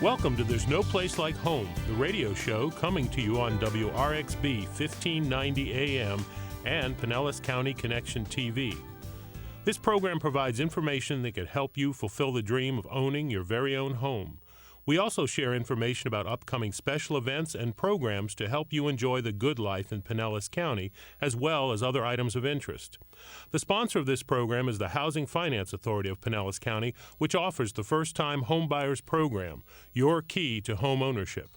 Welcome to There's No Place Like Home, the radio show coming to you on WRXB 1590 AM and Pinellas County Connection TV. This program provides information that could help you fulfill the dream of owning your very own home. We also share information about upcoming special events and programs to help you enjoy the good life in Pinellas County, as well as other items of interest. The sponsor of this program is the Housing Finance Authority of Pinellas County, which offers the First-Time Homebuyers Program, your key to home ownership,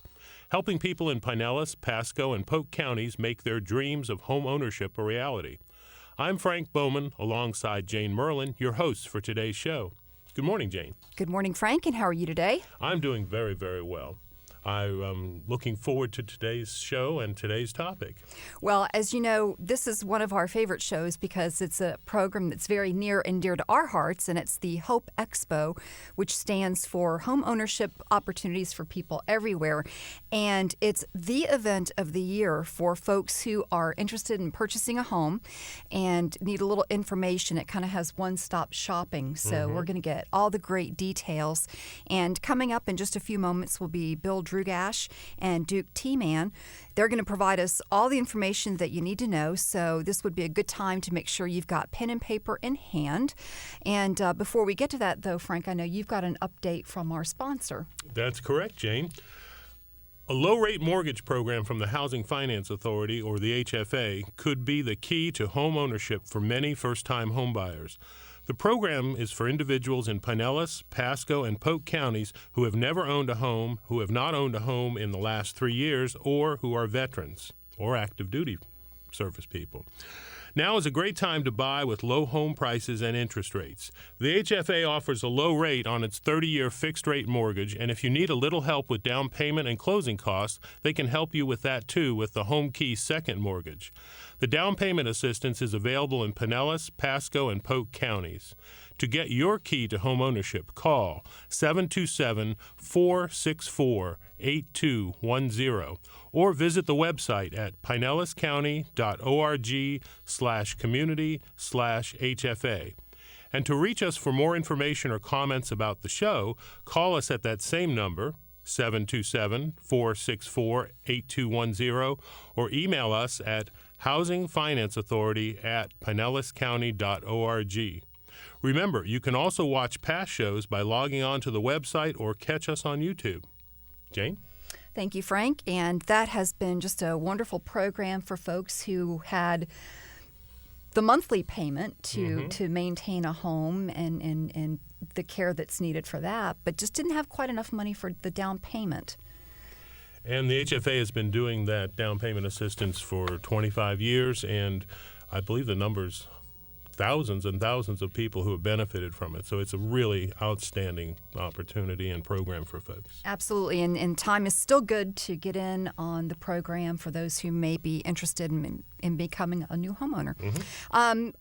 helping people in Pinellas, Pasco, and Polk counties make their dreams of home ownership a reality. I'm Frank Bowman, alongside Jane Merlin, your host for today's show. Good morning, Jane. Good morning, Frank, and how are you today? I'm doing very, very well. I'm looking forward to today's show and today's topic. Well, as you know, this is one of our favorite shows because it's a program that's very near and dear to our hearts, and it's the H.O.P.E Expo, which stands for Home Ownership Opportunities for People Everywhere. And it's the event of the year for folks who are interested in purchasing a home and need a little information. It kind of has one-stop shopping, so we're going to get all the great details. And coming up in just a few moments will be Bill Drugash and Duke T-Man. They're going to provide us all the information that you need to know, so this would be a good time to make sure you've got pen and paper in hand. And before we get to that, though, Frank, I know you've got an update from our sponsor. That's correct, Jane. A low-rate mortgage program from the Housing Finance Authority, or the HFA, could be the key to home ownership for many first-time homebuyers. The program is for individuals in Pinellas, Pasco, and Polk counties who have never owned a home, who have not owned a home in the last 3 years, or who are veterans or active duty service people. Now is a great time to buy with low home prices and interest rates. The HFA offers a low rate on its 30-year fixed-rate mortgage, and if you need a little help with down payment and closing costs, they can help you with that too with the Home Key Second Mortgage. The down payment assistance is available in Pinellas, Pasco, and Polk counties. To get your key to home ownership, call 727-464-8210 or visit the website at pinellascounty.org/community/HFA. And to reach us for more information or comments about the show, call us at that same number, 727-464-8210, or email us at housingfinanceauthority@pinellascounty.org. Remember, you can also watch past shows by logging on to the website or catch us on YouTube. Jane? Thank you, Frank. And that has been just a wonderful program for folks who had the monthly payment to maintain a home and the care that's needed for that, but just didn't have quite enough money for the down payment. And the HFA has been doing that down payment assistance for 25 years, and I believe the number's thousands and thousands of people who have benefited from it. So it's a really outstanding opportunity and program for folks. Absolutely, and time is still good to get in on the program for those who may be interested in becoming a new homeowner.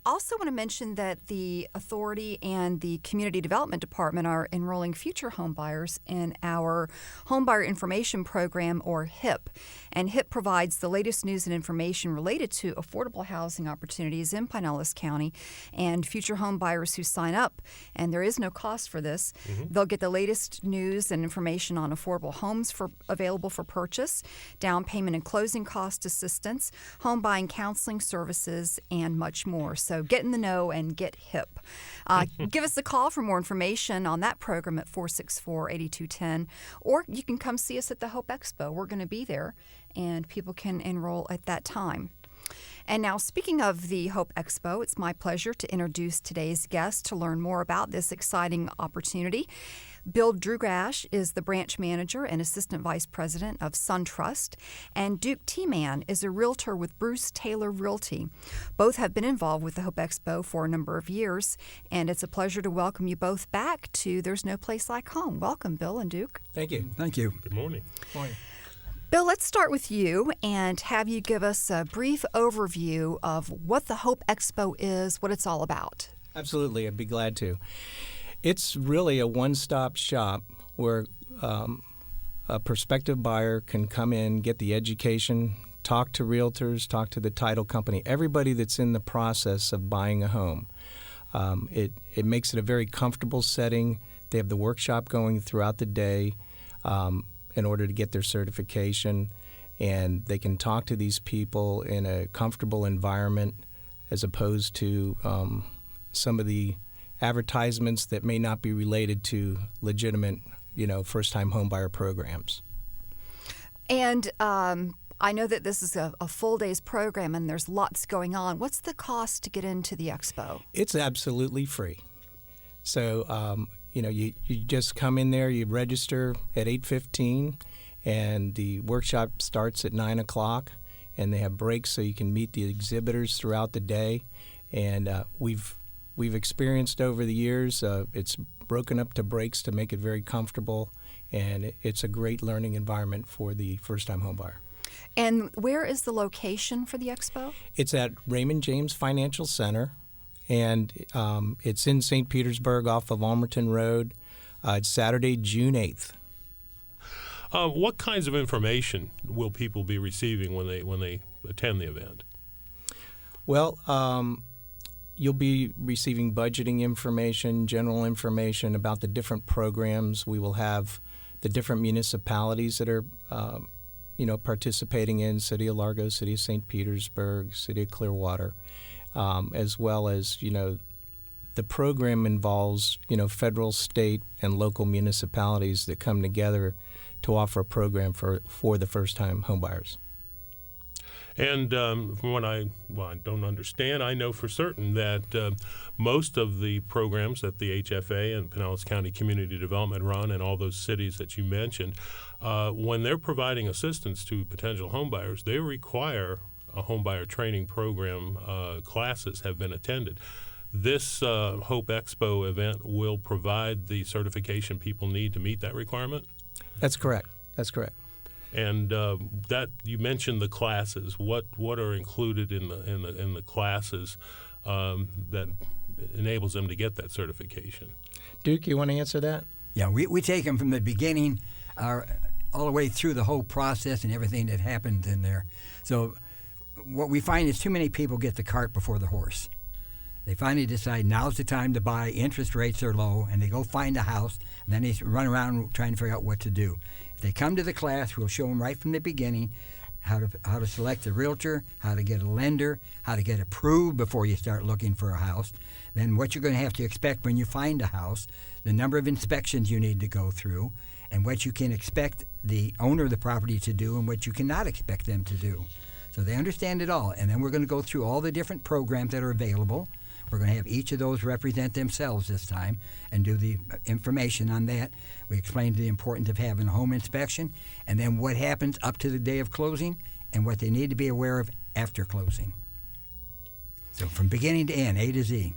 Also want to mention that the authority and the Community Development Department are enrolling future homebuyers in our Homebuyer Information Program, or HIP. And HIP provides the latest news and information related to affordable housing opportunities in Pinellas County, and future home buyers who sign up, and there is no cost for this, they'll get the latest news and information on affordable homes available for purchase, down payment and closing cost assistance, home buying counseling services, and much more. So get in the know and get hip. Give us a call for more information on that program at 464-8210, or you can come see us at the H.O.P.E Expo. We're going to be there, and people can enroll at that time. And now, speaking of the H.O.P.E Expo, it's my pleasure to introduce today's guest to learn more about this exciting opportunity. Bill Drugash is the branch manager and assistant vice president of SunTrust, and Duke T-Man is a realtor with Bruce Taylor Realty. Both have been involved with the H.O.P.E Expo for a number of years, and it's a pleasure to welcome you both back to There's No Place Like Home. Welcome, Bill and Duke. Thank you. Thank you. Good morning. Good morning. Bill, let's start with you and have you give us a brief overview of what the H.O.P.E Expo is, what it's all about. Absolutely. I'd be glad to. It's really a one-stop shop where a prospective buyer can come in, get the education, talk to realtors, talk to the title company, everybody that's in the process of buying a home. It makes it a very comfortable setting. They have the workshop going throughout the day. in order to get their certification, and they can talk to these people in a comfortable environment as opposed to some of the advertisements that may not be related to legitimate, first-time homebuyer programs. And I know that this is a full day's program and there's lots going on. What's the cost to get into the expo? It's absolutely free. So, you just come in there, you register at 8:15, and the workshop starts at 9 o'clock, and they have breaks so you can meet the exhibitors throughout the day. And we've experienced over the years, it's broken up to breaks to make it very comfortable, and it's a great learning environment for the first-time homebuyer. And where is the location for the expo? It's at Raymond James Financial Center, and it's in St. Petersburg off of Almerton Road. It's Saturday, June 8th. What kinds of information will people be receiving when they attend the event? Well, you'll be receiving budgeting information, general information about the different programs. We will have the different municipalities that are participating in: City of Largo, City of St. Petersburg, City of Clearwater, as well as, the program involves, federal, state, and local municipalities that come together to offer a program for the first-time homebuyers. And from what I don't understand, I know for certain that most of the programs that the HFA and Pinellas County Community Development run, and all those cities that you mentioned, when they're providing assistance to potential homebuyers, they require a homebuyer training program. Classes have been attended. This H.O.P.E Expo event will provide the certification people need to meet that requirement? That's correct. That's correct. And that you mentioned the classes. What are included in the classes that enables them to get that certification? Duke, you want to answer that? Yeah, we take them from the beginning all the way through the whole process and everything that happens in there. So what we find is too many people get the cart before the horse. They finally decide now's the time to buy, interest rates are low, and they go find a house, and then they run around trying to figure out what to do. If they come to the class, we'll show them right from the beginning how to select a realtor, how to get a lender, how to get approved before you start looking for a house, then what you're going to have to expect when you find a house, the number of inspections you need to go through, and what you can expect the owner of the property to do and what you cannot expect them to do. So they understand it all. And then we're going to go through all the different programs that are available. We're going to have each of those represent themselves this time and do the information on that. We explain the importance of having a home inspection, and then what happens up to the day of closing and what they need to be aware of after closing. So from beginning to end, A to Z.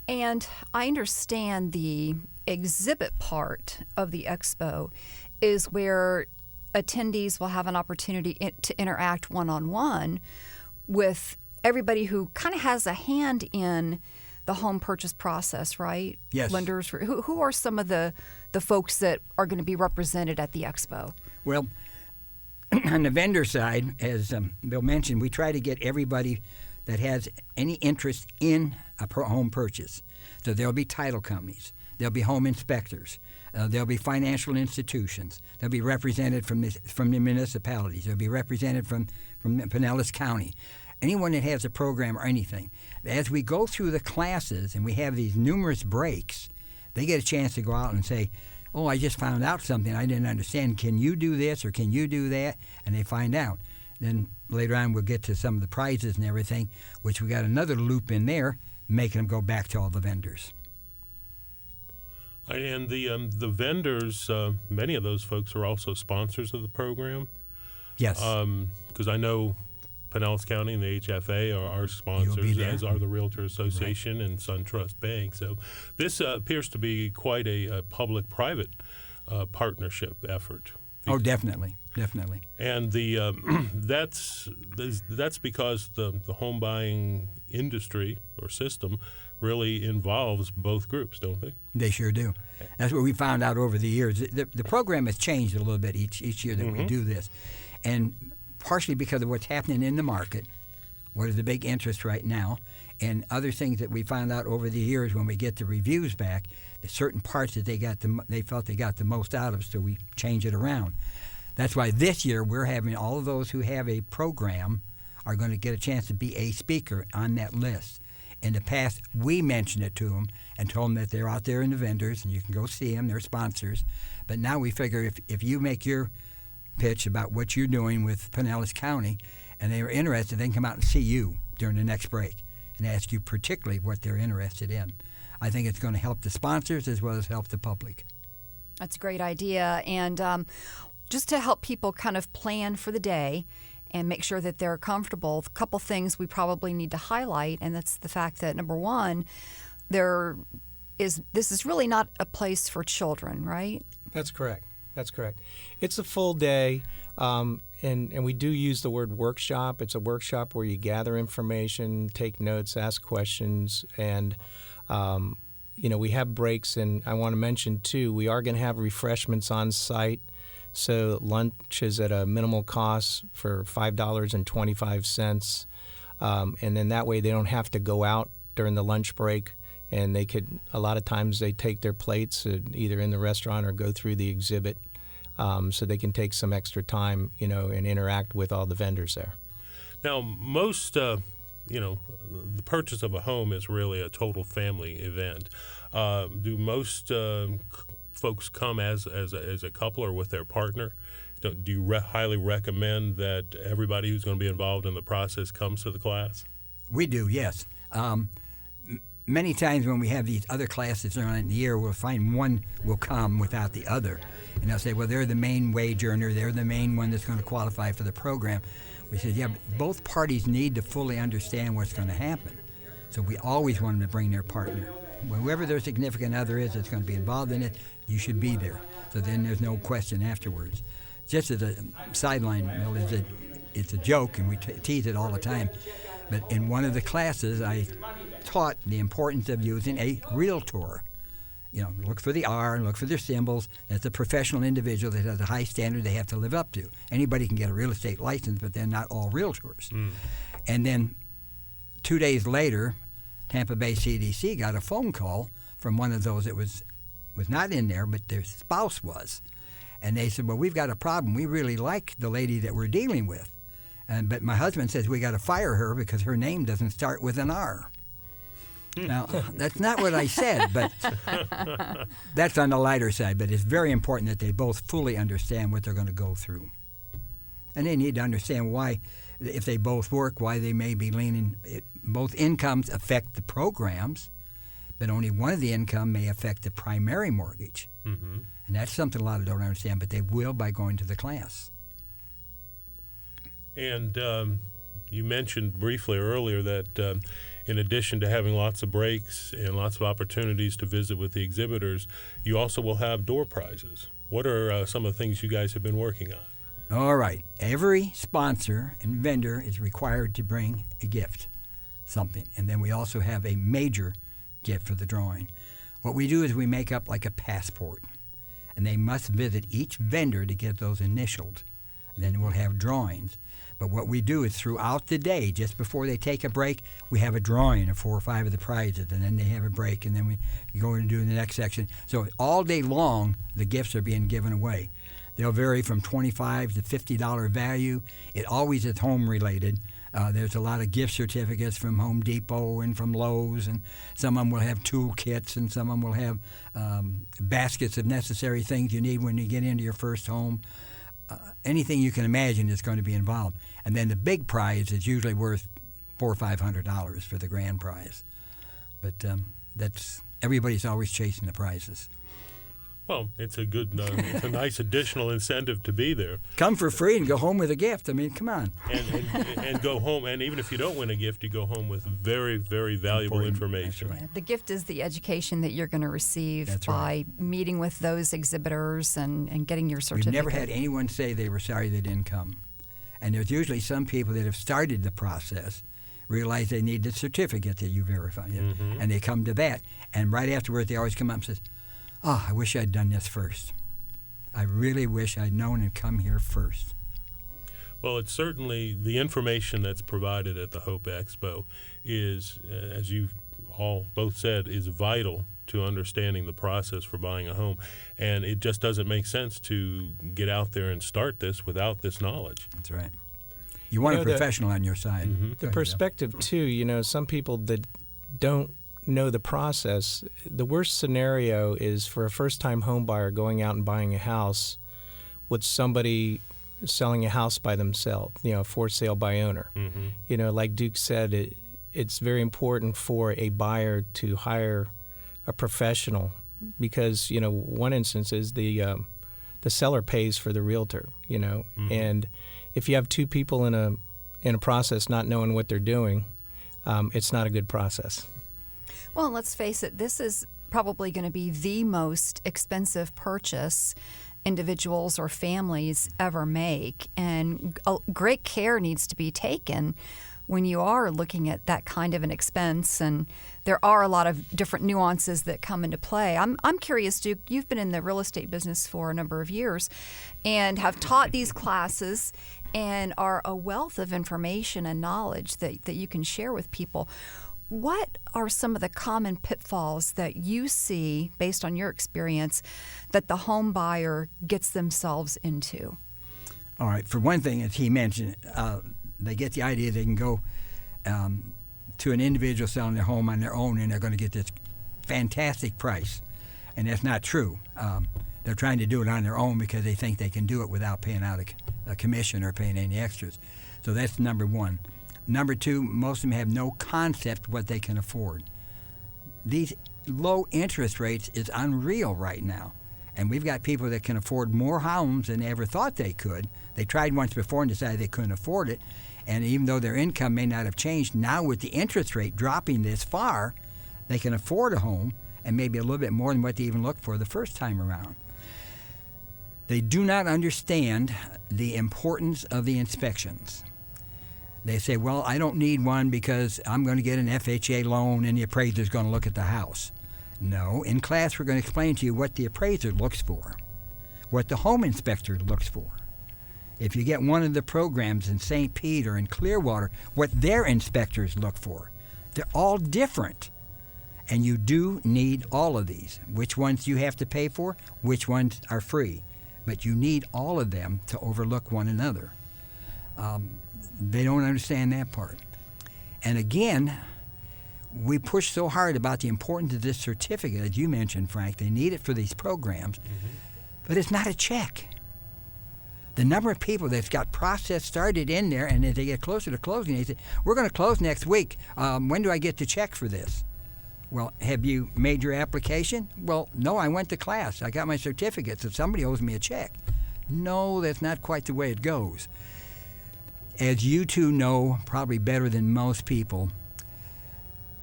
And I understand the exhibit part of the expo is where attendees will have an opportunity to interact one-on-one with everybody who kind of has a hand in the home purchase process, right? Yes. Lenders. Who are some of the folks that are going to be represented at the expo? Well, on the vendor side, as Bill mentioned, we try to get everybody that has any interest in a home purchase. So there'll be title companies. There'll be home inspectors. There'll be financial institutions. They'll be represented from the municipalities. They'll be represented from Pinellas County. Anyone that has a program or anything. As we go through the classes and we have these numerous breaks, they get a chance to go out and say, oh, I just found out something I didn't understand. Can you do this or can you do that? And they find out. Then later on we'll get to some of the prizes and everything, which we got another loop in there, making them go back to all the vendors. And the vendors, many of those folks are also sponsors of the program. Yes. Because I know Pinellas County and the HFA are our sponsors, as are the Realtor Association and SunTrust Bank. So this appears to be quite a public-private partnership effort. Oh, definitely. And that's because the home buying industry or system really involves both groups, don't they? They sure do. That's what we found out over the years. The program has changed a little bit each year that we do this, and partially because of what's happening in the market, what is the big interest right now, And other things that we found out over the years when we get the reviews back, the certain parts that they felt they got the most out of, so we change it around. That's why this year we're having all of those who have a program are going to get a chance to be a speaker on that list. In the past, we mentioned it to them and told them that they're out there in the vendors and you can go see them, they're sponsors. But now we figure if you make your pitch about what you're doing with Pinellas County and they are interested, they can come out and see you during the next break and ask you particularly what they're interested in. I think it's going to help the sponsors as well as help the public. That's a great idea. And just to help people kind of plan for the day and make sure that they're comfortable, a couple things we probably need to highlight, and that's the fact that, number one, this is really not a place for children, right? That's correct. It's a full day, and we do use the word workshop. It's a workshop where you gather information, take notes, ask questions, and we have breaks. And I want to mention, too, we are going to have refreshments on site. So lunch is at a minimal cost for $5.25, and then that way they don't have to go out during the lunch break, and a lot of times they take their plates either in the restaurant or go through the exhibit, so they can take some extra time, and interact with all the vendors there. Now, most, the purchase of a home is really a total family event. Do most folks come as a couple or with their partner? Do you highly recommend that everybody who's going to be involved in the process comes to the class? We do, yes. Many times when we have these other classes during the year, we'll find one will come without the other. And they'll say, well, they're the main wage earner, they're the main one that's going to qualify for the program. We said, yeah, but both parties need to fully understand what's going to happen. So we always want them to bring their partner. Whoever their significant other is that's going to be involved in it, you should be there. So then there's no question afterwards. Just as a sideline, Bill, it's a joke, and we tease it all the time. But in one of the classes, I taught the importance of using a realtor. Look for the R and look for their symbols. That's a professional individual that has a high standard they have to live up to. Anybody can get a real estate license, but they're not all realtors. And then 2 days later, Tampa Bay CDC got a phone call from one of those that was not in there, but their spouse was. And they said, well, we've got a problem. We really like the lady that we're dealing with. But my husband says we got to fire her because her name doesn't start with an R. Now, that's not what I said, but that's on the lighter side. But it's very important that they both fully understand what they're going to go through. And they need to understand why, if they both work, why they may be leaning. Both incomes affect the programs, but only one of the income may affect the primary mortgage. Mm-hmm. And that's something a lot of don't understand, but they will by going to the class. And you mentioned briefly earlier that in addition to having lots of breaks and lots of opportunities to visit with the exhibitors, you also will have door prizes. What are some of the things you guys have been working on? All right. Every sponsor and vendor is required to bring a gift, something. And then we also have a major gift for the drawing. What we do is we make up like a passport, and they must visit each vendor to get those initialed. And then we'll have drawings. But what we do is throughout the day, just before they take a break, we have a drawing of 4 or 5 of the prizes, and then they have a break, and then we go in and do the next section. So all day long, the gifts are being given away. They'll vary from $25 to $50 value. It always is home related. There's a lot of gift certificates from Home Depot and from Lowe's, and some of them will have tool kits, and some of them will have baskets of necessary things you need when you get into your first home. Anything you can imagine is going to be involved. And then the big prize is usually worth $400 or $500 for the grand prize. But everybody's always chasing the prizes. Well, it's a good, it's a nice additional incentive to be there. Come for free and go home with a gift. I mean, come on. And go home, and even if you don't win a gift, you go home with very, very valuable information. That's right. The gift is the education that you're going to receive by meeting with those exhibitors and getting your certificate. We've never had anyone say they were sorry they didn't come. And there's usually some people that have started the process, realize they need the certificate that you verify, and they come to that. And right afterwards, they always come up and say, oh, I wish I'd done this first. I really wish I'd known and come here first. Well, it's certainly the information that's provided at the H.O.P.E Expo is, as you all both said, is vital to understanding the process for buying a home. And it just doesn't make sense to get out there and start this without this knowledge. That's right. You want a professional on your side. Mm-hmm. The perspective, too, some people that don't know the process, the worst scenario is for a first-time home buyer going out and buying a house with somebody selling a house by themselves, for sale by owner. Mm-hmm. Like Duke said, it's very important for a buyer to hire a professional because, one instance is the seller pays for the realtor, Mm-hmm. and if you have two people in a process not knowing what they're doing, it's not a good process. Well, let's face it, this is probably going to be the most expensive purchase individuals or families ever make, and great care needs to be taken when you are looking at that kind of an expense, and there are a lot of different nuances that come into play. I'm curious, Duke, you've been in the real estate business for a number of years and have taught these classes and are a wealth of information and knowledge that you can share with people. What are some of the common pitfalls that you see, based on your experience, that the home buyer gets themselves into? All right. For one thing, as he mentioned, they get the idea they can go to an individual selling their home on their own and they're going to get this fantastic price. And that's not true. They're trying to do it on their own because they think they can do it without paying out a commission or paying any extras. So that's number one. Number two, most of them have no concept what they can afford. These low interest rates is unreal right now. And we've got people that can afford more homes than they ever thought they could. They tried once before and decided they couldn't afford it. And even though their income may not have changed, now with the interest rate dropping this far, they can afford a home and maybe a little bit more than what they even looked for the first time around. They do not understand the importance of the inspections. They say, well, I don't need one because I'm going to get an FHA loan and the appraiser is going to look at the house. No, in class we're going to explain to you what the appraiser looks for, what the home inspector looks for. If you get one of the programs in St. Pete or in Clearwater, what their inspectors look for. They're all different. And you do need all of these. Which ones you have to pay for, which ones are free. But you need all of them to overlook one another. They don't understand that part. And again, we push so hard about the importance of this certificate, as you mentioned, Frank. They need it for these programs, but it's not a check. The number of people that's got process started in there, and as they get closer to closing, they say, we're going to close next week. When do I get the check for this? Well, have you made your application? Well, no, I went to class. I got my certificate, so somebody owes me a check. No, that's not quite the way it goes. As you two know, probably better than most people,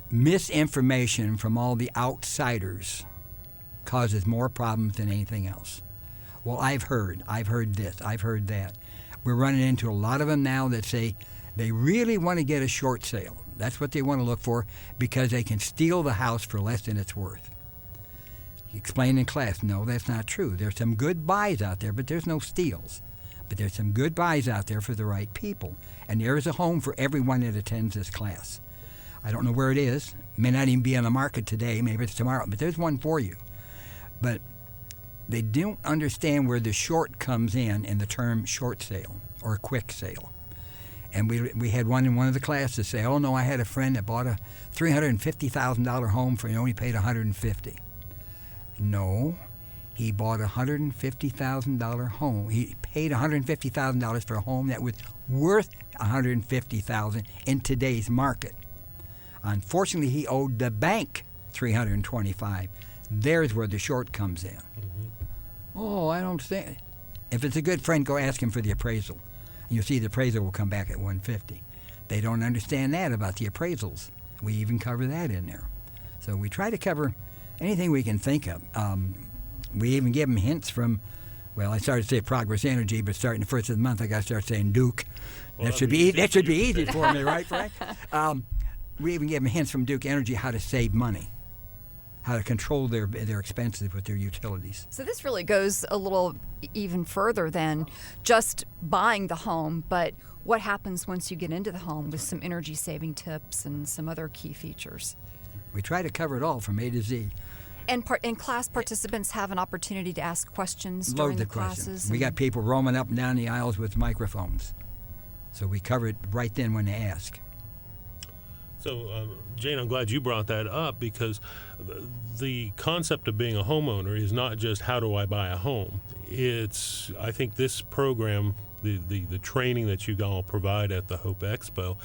misinformation from all the outsiders causes more problems than anything else. Well, I've heard this, I've heard that. We're running into a lot of them now that say they really want to get a short sale. That's what they want to look for because they can steal the house for less than it's worth. You explain in class, no, that's not true. There's some good buys out there, but there's no steals. But there's some good buys out there for the right people. And there is a home for everyone that attends this class. I don't know where it is. It may not even be on the market today. Maybe it's tomorrow. But there's one for you. But they don't understand where the short comes in the term short sale or quick sale. And we had one in one of the classes say, oh, no, I had a friend that bought a $350,000 home for he only paid $150,000. No. He bought a $150,000 home. He paid $150,000 for a home that was worth $150,000 in today's market. Unfortunately, he owed the bank $325,000. There's where the short comes in. Oh, I don't think. If it's a good friend, go ask him for the appraisal. You'll see the appraisal will come back at $150,000. They don't understand that about the appraisals. We even cover that in there. So we try to cover anything we can think of. We even give them hints from, well, I started to say Progress Energy, but starting the first of the month, I got to start saying Duke. Well, that should be easy for me, right, Frank? We even give them hints from Duke Energy how to save money. how to control their expenses with their utilities. So this really goes a little even further than just buying the home, but what happens once you get into the home with some energy saving tips and some other key features. We try to cover it all from A to Z. And class participants have an opportunity to ask questions during the classes. We got people roaming up and down the aisles with microphones. So we cover it right then when they ask. So, Jane, I'm glad you brought that up, because the concept of being a homeowner is not just how do I buy a home. It's, I think this program, the training that you all provide at the H.O.P.E Expo,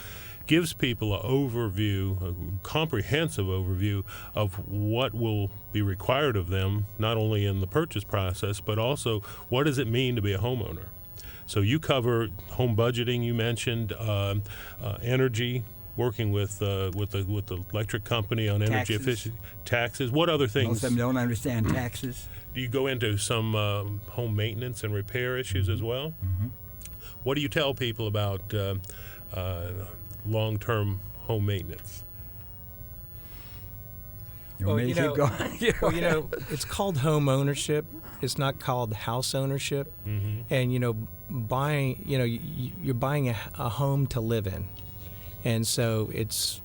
gives people an overview, a comprehensive overview of what will be required of them, not only in the purchase process, but also what does it mean to be a homeowner. So you cover home budgeting, you mentioned energy, working with the electric company on energy efficiency, taxes. What other things? Most of them don't understand taxes. Do you go into some home maintenance and repair issues as well? Mm-hmm. What do you tell people about long-term home maintenance? Well, it's called home ownership. It's not called house ownership. Mm-hmm. And buying, you're buying a home to live in, and so it's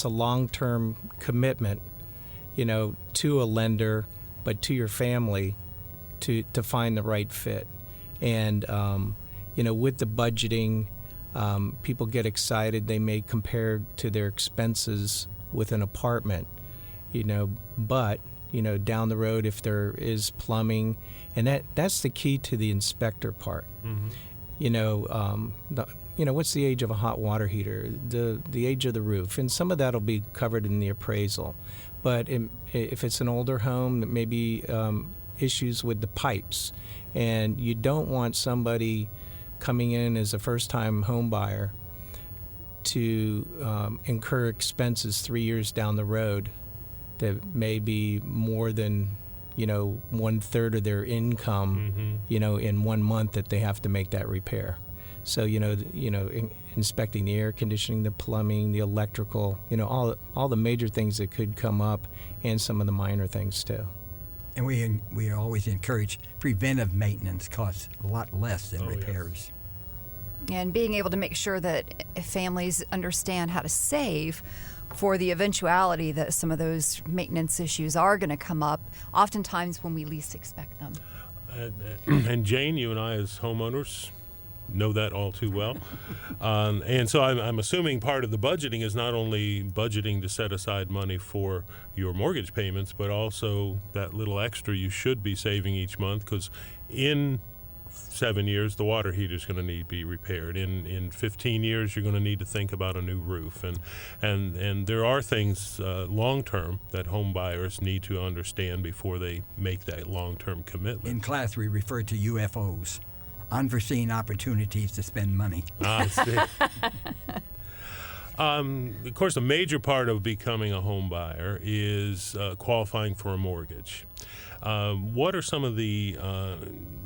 a long-term commitment, to a lender, but to your family, to find the right fit. And with the budgeting, people get excited. They may compare to their expenses with an apartment, but down the road, if there is plumbing, and that's the key to the inspector part. Mm-hmm. What's the age of a hot water heater, the age of the roof, and some of that will be covered in the appraisal. But if it's an older home, maybe issues with the pipes, and you don't want somebody coming in as a first-time home buyer to incur expenses 3 years down the road that may be more than 1/3 of their income, Mm-hmm. In 1 month that they have to make that repair. So inspecting the air conditioning, the plumbing, the electrical, all the major things that could come up, and some of the minor things too. And we always encourage preventive maintenance, costs a lot less than repairs. And being able to make sure that families understand how to save for the eventuality that some of those maintenance issues are going to come up, oftentimes when we least expect them. And Jane, you and I as homeowners know that all too well. And so I'm assuming part of the budgeting is not only budgeting to set aside money for your mortgage payments, but also that little extra you should be saving each month, because in 7 years the water heater is going to need to be repaired. In 15 years you're going to need to think about a new roof, and there are things long term that home buyers need to understand before they make that long term commitment. In class we refer to UFOs, unforeseen opportunities to spend money. I see. Of course, a major part of becoming a home buyer is qualifying for a mortgage. What are some of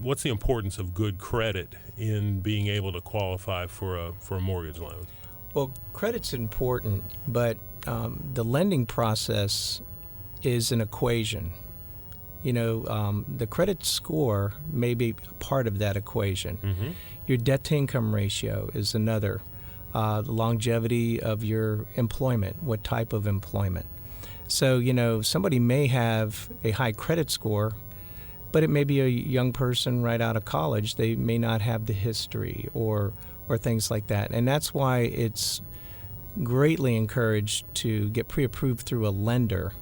what's the importance of good credit in being able to qualify for a mortgage loan? Well, credit's important, but the lending process is an equation. The credit score may be part of that equation. Mm-hmm. Your debt-to-income ratio is another. The longevity of your employment, what type of employment. So, somebody may have a high credit score, but it may be a young person right out of college. They may not have the history or things like that. And that's why it's greatly encouraged to get pre-approved through a lender.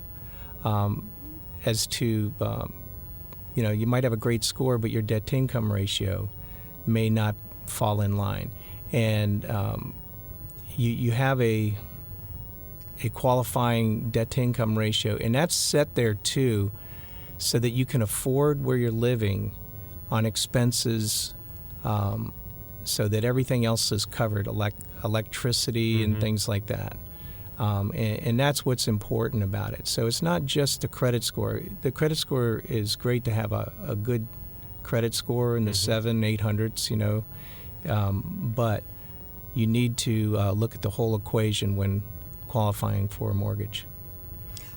As to, you might have a great score, but your debt-to-income ratio may not fall in line. And you have a qualifying debt-to-income ratio, and that's set there, too, so that you can afford where you're living on expenses, so that everything else is covered, electricity Mm-hmm. and things like that. And that's what's important about it. So it's not just the credit score. The credit score is great to have a good credit score in the 700-800s, but you need to look at the whole equation when qualifying for a mortgage.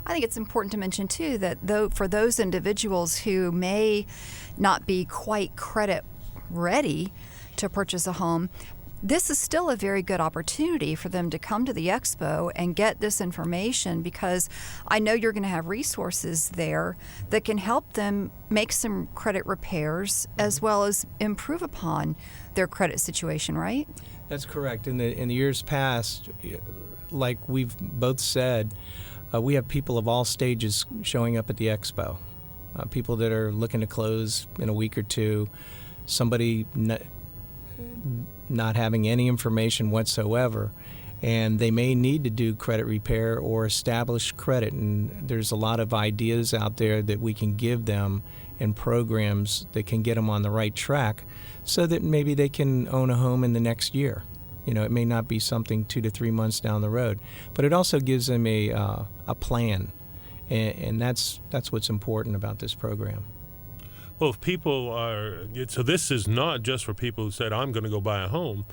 I think it's important to mention, too, that for those individuals who may not be quite credit ready to purchase a home, this is still a very good opportunity for them to come to the Expo and get this information, because I know you're going to have resources there that can help them make some credit repairs as well as improve upon their credit situation, right? That's correct. In the years past, like we've both said, we have people of all stages showing up at the Expo. People that are looking to close in a week or two, somebody not having any information whatsoever, and they may need to do credit repair or establish credit. And there's a lot of ideas out there that we can give them and programs that can get them on the right track so that maybe they can own a home in the next year. You know, it may not be something 2 to 3 months down the road, but it also gives them a plan, and that's what's important about this program. Well, if people so this is not just for people who said, I'm going to go buy a home.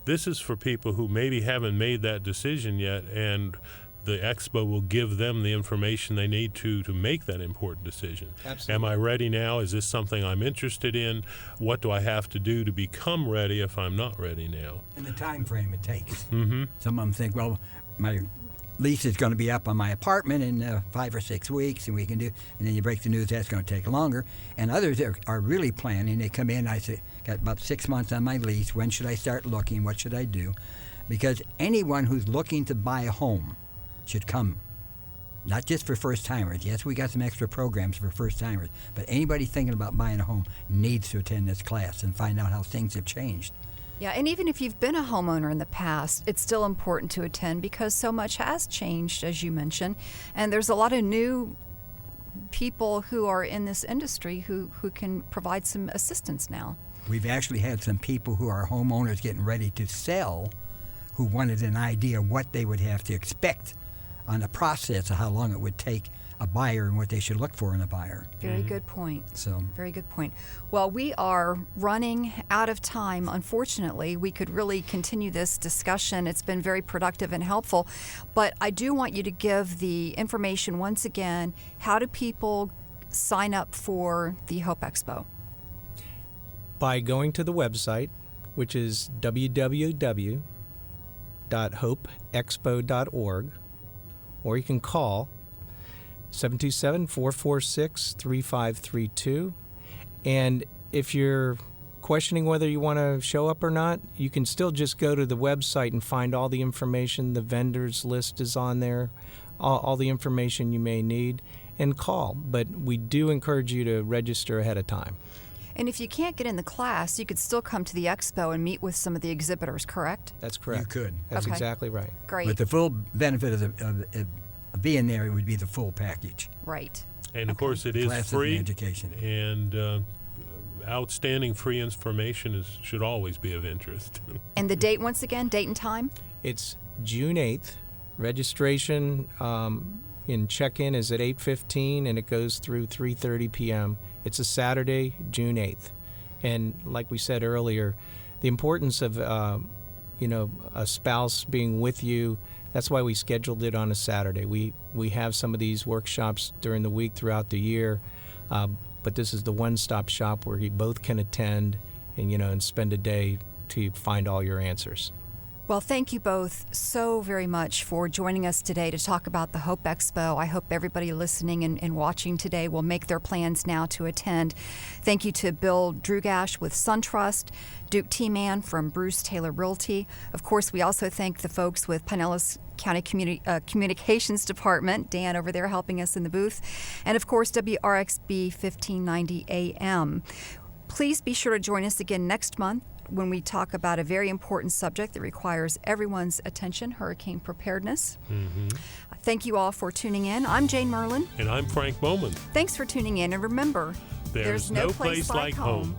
This is for people who maybe haven't made that decision yet, and the Expo will give them the information they need to make that important decision. Absolutely. Am I ready now? Is this something I'm interested in? What do I have to do to become ready if I'm not ready now? And the time frame it takes. Mm-hmm. Some of them think, well, my lease is going to be up on my apartment in 5 or 6 weeks, and we can do. And then you break the news that's going to take longer. And others are really planning. They come in. I say, got about 6 months on my lease. When should I start looking? What should I do? Because anyone who's looking to buy a home should come. Not just for first timers. Yes, we got some extra programs for first timers, but anybody thinking about buying a home needs to attend this class and find out how things have changed. Yeah, and even if you've been a homeowner in the past, it's still important to attend because so much has changed, as you mentioned, and there's a lot of new people who are in this industry who can provide some assistance now. We've actually had some people who are homeowners getting ready to sell who wanted an idea of what they would have to expect on the process of how long it would take a buyer and what they should look for in a buyer. Very good point. So very good point. Well, we are running out of time, unfortunately. We could really continue this discussion. It's been very productive and helpful, but I do want you to give the information once again. How do people sign up for the H.O.P.E Expo? By going to the website, which is www.hopeexpo.org, or you can call 727-446-3532. And if you're questioning whether you want to show up or not, you can still just go to the website and find all the information. The vendors list is on there, all the information you may need, and call. But we do encourage you to register ahead of time. And if you can't get in the class, you could still come to the Expo and meet with some of the exhibitors, correct? That's correct. you could. That's Okay. exactly right. Great. But the full benefit of being there would be the full package. Right. And of course, it is Classes free, and education. and outstanding free information should always be of interest. And the date, once again, date and time? It's June 8th. Registration and check-in is at 8:15, and it goes through 3:30 p.m. It's a Saturday, June 8th. And like we said earlier, the importance of a spouse being with you, that's why we scheduled it on a Saturday. We have some of these workshops during the week throughout the year, but this is the one-stop shop where you both can attend and spend a day to find all your answers. Well, thank you both so very much for joining us today to talk about the H.O.P.E Expo. I hope everybody listening and watching today will make their plans now to attend. Thank you to Bill Drugash with SunTrust, Duke T-Man from Bruce Taylor Realty. Of course, we also thank the folks with Pinellas County Communications Department, Dan over there helping us in the booth, and of course, WRXB 1590 AM. Please be sure to join us again next month when we talk about a very important subject that requires everyone's attention, hurricane preparedness. Mm-hmm. Thank you all for tuning in. I'm Jane Merlin. And I'm Frank Bowman. Thanks for tuning in, and remember, There's no place like home.